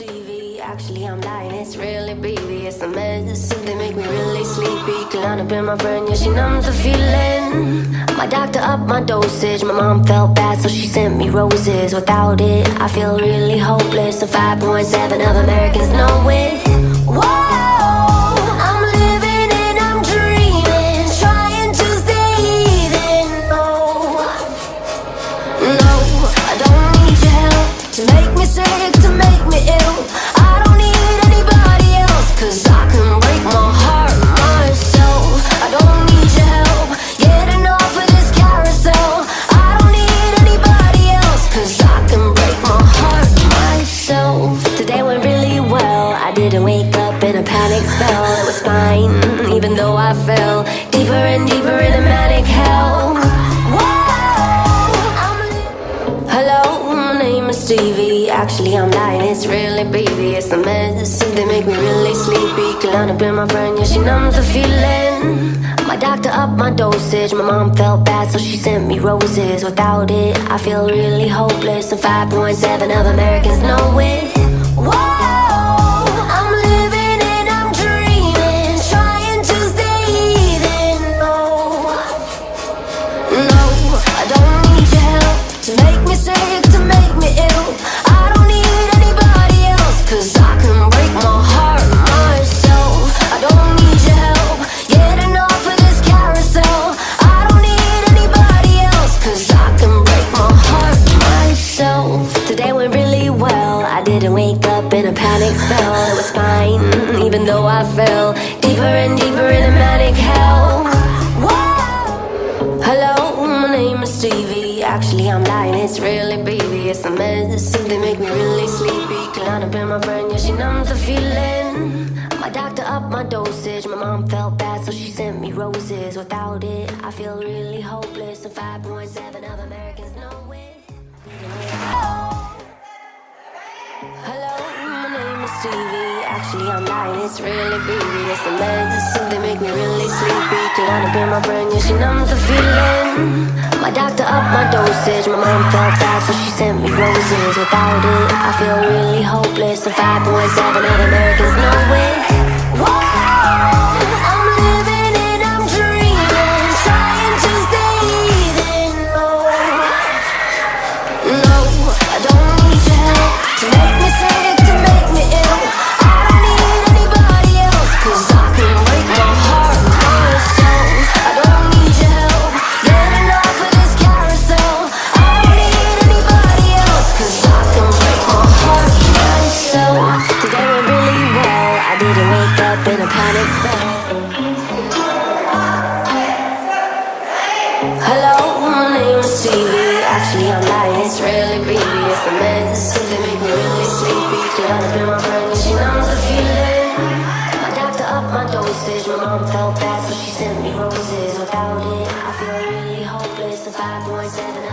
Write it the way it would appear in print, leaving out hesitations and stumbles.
TV. Actually, I'm lying, it's really BB. It's the medicine, they make me really sleepy. Klonopin, my friend, yeah, she numbs the feeling. My doctor upped my dosage. My mom felt bad, so she sent me roses. Without it, I feel really hopeless. So 5.7 of Americans know it. Whoa, I'm living and I'm dreaming, trying to stay even. No, I don't need your help to make me sick, to make me ill. I don't need anybody else, cause I can break my heart myself. I don't need your help getting off of this carousel. I don't need anybody else, cause I can break my heart myself. Today went really well, I didn't wake up in a panic spell. It was fine, even though I fell deeper and deeper in a manic hell. Hello, my name is Stevie. Actually, I'm lying, it's really BB. It's the medicine, they make me really sleepy. Klonopin, my friend, yeah, she numbs the feeling. My doctor upped my dosage. My mom felt bad, so she sent me roses. Without it, I feel really hopeless. And 5.7 of Americans know it. Whoa, I'm living and I'm dreaming, trying to stay even. No, I don't need your help to make me sick, to make me ill. I don't need anybody else, cause I can break my heart myself. I don't need your help getting off of this carousel. I don't need anybody else, cause I can break my heart myself. Today went really well, I didn't wake up in a panic spell. It was fine, even though I fell deeper and deeper in a manic hell. Whoa. Hello, my name is Stevie. Actually, I'm lying, it's really BB. It's the medicine, they make me really sleepy. Klonopin, my friend, yeah, she numbs the feeling. My doctor upped my dosage. My mom felt bad, so she sent me roses. Without it, I feel really hopeless. And 5.7 of Americans know it. Hello, my name is Stevie. Actually, I'm lying, it's really BB. It's the medicine, they make me really sleepy. Klonopin, my friend, yeah, she numbs the feeling. My doctor upped my dosage. My mom felt bad, so she sent me roses. Without it, I feel really hopeless. And 5.7 of Americans know it. Whoa, I'm living and I'm dreaming, trying to stay even. No, I don't need your help to make me sick, to make me ill. I don't need anybody else, cause I can break my heart myself. I don't need your help getting off of this carousel. I don't need anybody else, cause I can break my heart myself. Today went really well, I didn't wake up in a panic spell. Hello, my name is Stevie. Actually, I'm lying, it's really BB. It's the medicine, they make me really sleepy. Klonopin, my friend, yeah, she numbs the feeling. My doctor upped my dosage. My mom felt bad, so she sent me roses. Without it, I feel really hopeless. And 5.7